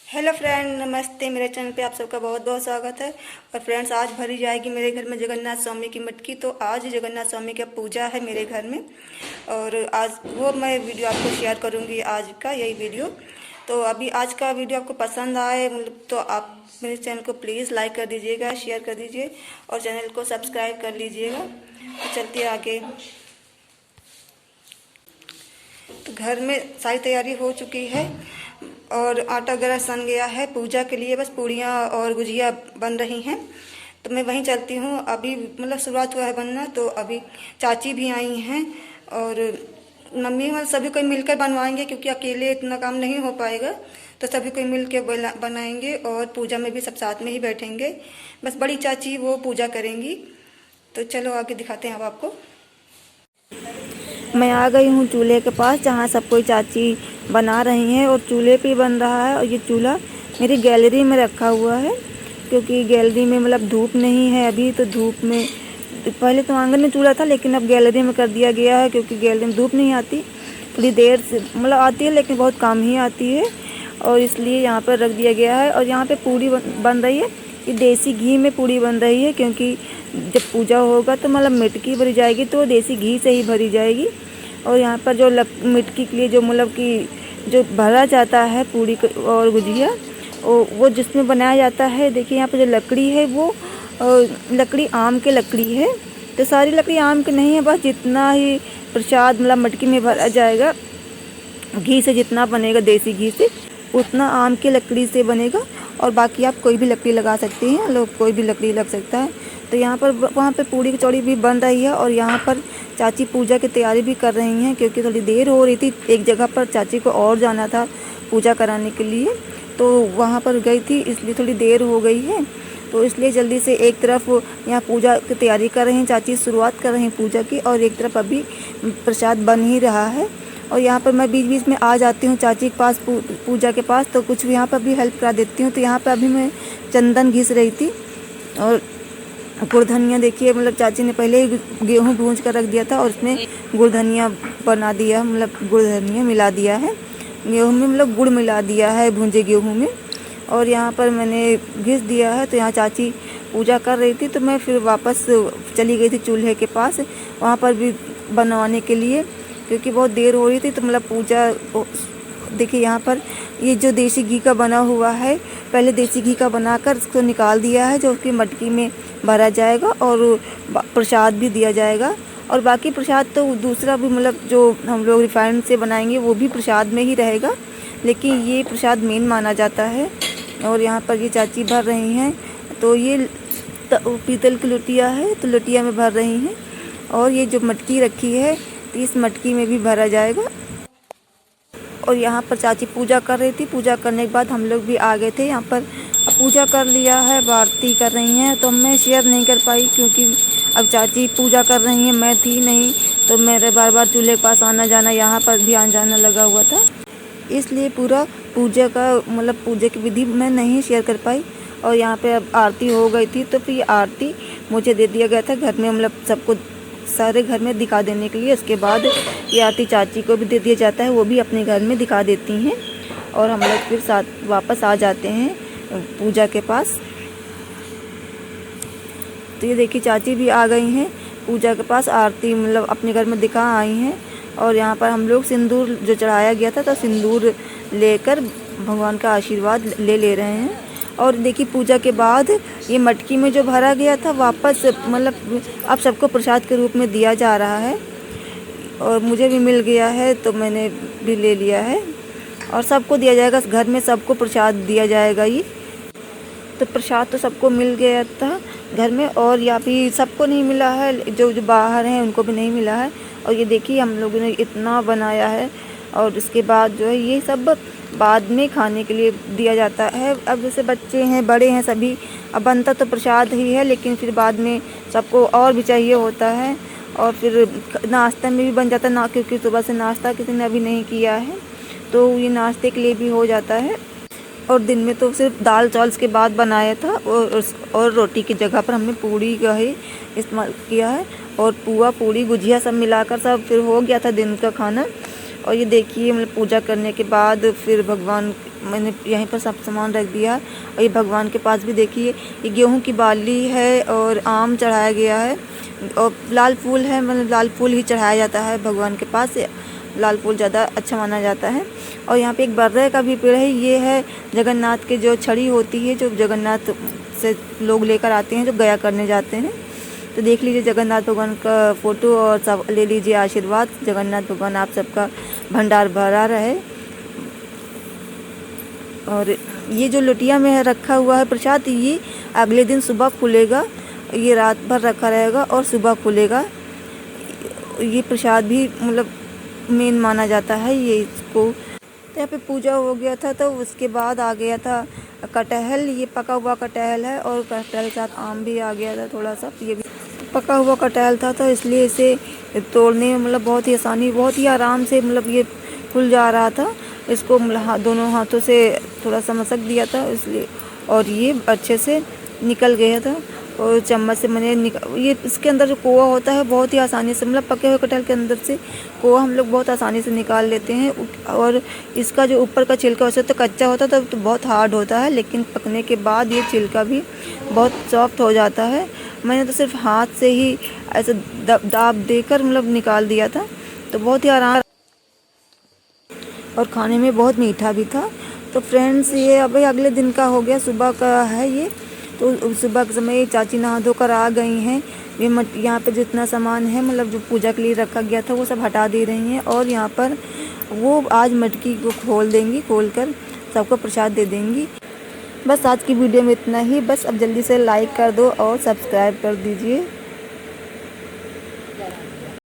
Hello friend, नमस्ते। मेरे channel पे आप सबका बहुत बहुत स्वागत है। और फ्रेंड्स, आज भरी जाएगी मेरे घर में जगन्नाथ स्वामी की मटकी। तो आज जगन्नाथ स्वामी की पूजा है मेरे घर में, और आज वो मैं वीडियो आपको शेयर करूंगी। आज का यही वीडियो, तो अभी आज का वीडियो आपको पसंद आए तो आप मेरे चैनल को प्लीज़ लाइक कर दीजिएगा, शेयर कर दीजिए और चैनल को सब्सक्राइब कर लीजिएगा। तो चलते आगे। तो घर में सारी तैयारी हो चुकी है और आटा वगैरह सन गया है। पूजा के लिए बस पूड़ियाँ और गुजिया बन रही हैं। तो मैं वहीं चलती हूँ। अभी शुरुआत हुआ है बनना। तो अभी चाची भी आई हैं और मम्मी और सभी कोई मिलकर बनवाएंगे, क्योंकि अकेले इतना काम नहीं हो पाएगा। तो सभी कोई मिल के बनाएंगे और पूजा में भी सब साथ में ही बैठेंगे। बस बड़ी चाची वो पूजा करेंगी। तो चलो आगे दिखाते हैं अब आपको। मैं आ गई हूँ चूल्हे के पास, जहाँ सब कोई चाची बना रही हैं और चूल्हे पे बन रहा है। और ये चूल्हा मेरी गैलरी में रखा हुआ है, क्योंकि गैलरी में धूप नहीं है अभी। तो धूप में पहले तो आंगन में चूल्हा था, लेकिन अब गैलरी में कर दिया गया है, क्योंकि गैलरी में धूप नहीं आती। थोड़ी देर से आती है, लेकिन बहुत कम ही आती है, और इसलिए यहाँ पर रख दिया गया है। और यहाँ पर पूड़ी बन रही है। ये देसी घी में पूड़ी बन रही है, क्योंकि जब पूजा होगा तो मटकी भरी जाएगी तो देसी घी से ही भरी जाएगी। और यहाँ पर जो मटकी के लिए जो जो भरा जाता है पूड़ी और गुजिया, वो जिसमें बनाया जाता है। देखिए यहाँ पर जो लकड़ी है वो लकड़ी आम की लकड़ी है। तो सारी लकड़ी आम की नहीं है, बस जितना ही प्रसाद मटकी में भरा जाएगा, घी से जितना बनेगा देसी घी से, उतना आम की लकड़ी से बनेगा। और बाकी आप कोई भी लकड़ी लगा सकते हैं, लोग कोई भी लकड़ी लग सकता है। तो यहाँ पर वहाँ पे पूड़ी कचौड़ी भी बन रही है, और यहाँ पर चाची पूजा की तैयारी भी कर रही हैं, क्योंकि थोड़ी देर हो रही थी। एक जगह पर चाची को और जाना था पूजा कराने के लिए, तो वहाँ पर गई थी, इसलिए थोड़ी देर हो गई है। तो इसलिए जल्दी से एक तरफ यहाँ पूजा की तैयारी कर रही हैं चाची, शुरुआत कर रही हैं पूजा की, और एक तरफ अभी प्रसाद बन ही रहा है। और यहाँ पर मैं बीच बीच में आ जाती हूँ चाची के पास, पूजा के पास, तो कुछ यहाँ पर भी हेल्प करा देती हूँ। तो यहाँ पर अभी मैं चंदन घिस रही थी, और गुड़ धनिया देखिए, चाची ने पहले ही गेहूँ भूंज कर रख दिया था, और उसमें गुड़ धनिया बना दिया, गुड़ धनिया मिला दिया है गेहूँ में, गुड़ मिला दिया है भूंजे गेहूँ में। और यहाँ पर मैंने घिस दिया है। तो यहाँ चाची पूजा कर रही थी, तो मैं फिर वापस चली गई थी चूल्हे के पास, वहाँ पर भी बनवाने के लिए, क्योंकि बहुत देर हो रही थी। तो पूजा देखिए यहाँ पर ये जो देसी घी का बना हुआ है, पहले देसी घी का बनाकर उसको निकाल दिया है, जो उसकी मटकी में भरा जाएगा और प्रसाद भी दिया जाएगा। और बाकी प्रसाद तो दूसरा भी जो हम लोग रिफाइंड से बनाएंगे वो भी प्रसाद में ही रहेगा, लेकिन ये प्रसाद मेन माना जाता है। और यहाँ पर ये चाची भर रही हैं। तो ये पीतल की लोटिया है, तो लोटिया में भर रही हैं। और ये जो मटकी रखी है, तो इस मटकी में भी भरा जाएगा। और यहाँ पर चाची पूजा कर रही थी। पूजा करने के बाद हम लोग भी आ गए थे यहाँ पर। अब पूजा कर लिया है, आरती कर रही हैं, तो मैं शेयर नहीं कर पाई, क्योंकि अब चाची पूजा कर रही हैं, मैं थी नहीं। तो मेरे बार बार चूल्हे के पास आना जाना, यहाँ पर भी आना जाना लगा हुआ था, इसलिए पूरा पूजा का पूजा की विधि मैं नहीं शेयर कर पाई। और यहाँ पे अब आरती हो गई थी, तो फिर आरती मुझे दे दिया गया था घर में, सबको सारे घर में दिखा देने के लिए। उसके बाद ये आरती चाची को भी दे दिया जाता है, वो भी अपने घर में दिखा देती हैं, और हम लोग फिर साथ वापस आ जाते हैं पूजा के पास। तो ये देखिए चाची भी आ गई हैं पूजा के पास, आरती अपने घर में दिखा आई हैं। और यहाँ पर हम लोग सिंदूर जो चढ़ाया गया था, तो सिंदूर लेकर भगवान का आशीर्वाद ले रहे हैं। और देखिए पूजा के बाद ये मटकी में जो भरा गया था, वापस अब सबको प्रसाद के रूप में दिया जा रहा है, और मुझे भी मिल गया है, तो मैंने भी ले लिया है। और सबको दिया जाएगा, घर में सबको प्रसाद दिया जाएगा ये। तो प्रसाद तो सबको मिल गया था घर में, और या भी सबको नहीं मिला है, जो बाहर हैं उनको भी नहीं मिला है। और ये देखिए हम लोगों ने इतना बनाया है, और इसके बाद जो है ये सब बाद में खाने के लिए दिया जाता है। अब जैसे बच्चे हैं, बड़े हैं, सभी, अब बनता तो प्रसाद ही है, लेकिन फिर बाद में सबको और भी चाहिए होता है, और फिर नाश्ता में भी बन जाता है ना, क्योंकि सुबह से नाश्ता किसी ने अभी नहीं किया है, तो ये नाश्ते के लिए भी हो जाता है। और दिन में तो सिर्फ दाल चावल के बाद बनाया था, और रोटी की जगह पर हमने पूड़ी का ही इस्तेमाल किया है, और पुआ पूड़ी गुजिया सब मिलाकर सब फिर हो गया था दिन का खाना। और ये देखिए मतलब पूजा करने के बाद फिर भगवान, मैंने यहीं पर सब सामान रख दिया। और ये भगवान के पास भी देखिए ये गेहूं की बाली है और आम चढ़ाया गया है और लाल फूल है, मतलब लाल फूल ही चढ़ाया जाता है भगवान के पास, लाल फूल ज़्यादा अच्छा माना जाता है। और यहाँ पे एक बर्रे का भी पेड़ है, ये है जगन्नाथ के जो छड़ी होती है, जो जगन्नाथ से लोग लेकर आते हैं, जो गया करने जाते हैं। तो देख लीजिए जगन्नाथ भगवान का फ़ोटो और सब ले लीजिए आशीर्वाद। जगन्नाथ भगवान आप सबका भंडार भरा रहे। और ये जो लोटिया में रखा हुआ है प्रसाद, ये अगले दिन सुबह खुलेगा, ये रात भर रखा रहेगा और सुबह खुलेगा। ये प्रसाद भी मतलब मेन माना जाता है ये इसको। तो यहाँ पे पूजा हो गया था, तो उसके बाद आ गया था कटहल। ये पका हुआ कटहल है और कटहल के साथ आम भी आ गया था थोड़ा सा। ये भी पका हुआ कटहल था, तो इसलिए इसे तोड़ने में मतलब बहुत ही आसानी, बहुत ही आराम से मतलब ये खुल जा रहा था। इसको मतलब दोनों हाथों से थोड़ा सा मसक दिया था इसलिए, और ये अच्छे से निकल गया था। और चम्मच से मैंने ये इसके अंदर जो कोआ होता है बहुत ही आसानी से, मतलब पके हुए कटहल के अंदर से कोआ हम लोग बहुत आसानी से निकाल लेते हैं। और इसका जो ऊपर का छिलका वैसे तो कच्चा होता है तो बहुत हार्ड होता है, लेकिन पकने के बाद ये छिलका भी बहुत सॉफ्ट हो जाता है। मैंने तो सिर्फ हाथ से ही ऐसे दाब देकर मतलब निकाल दिया था, तो बहुत ही आराम और खाने में बहुत मीठा भी था। तो फ्रेंड्स ये अभी अगले दिन का हो गया, सुबह का है ये। तो सुबह के समय चाची नहा धोकर आ गई हैं। ये यहाँ पे जितना सामान है मतलब जो पूजा के लिए रखा गया था वो सब हटा दे रही हैं, और यहाँ पर वो आज मटकी को खोल देंगी, खोल कर सबको प्रसाद दे देंगी। बस आज की वीडियो में इतना ही। बस अब जल्दी से लाइक कर दो और सब्सक्राइब कर दीजिए।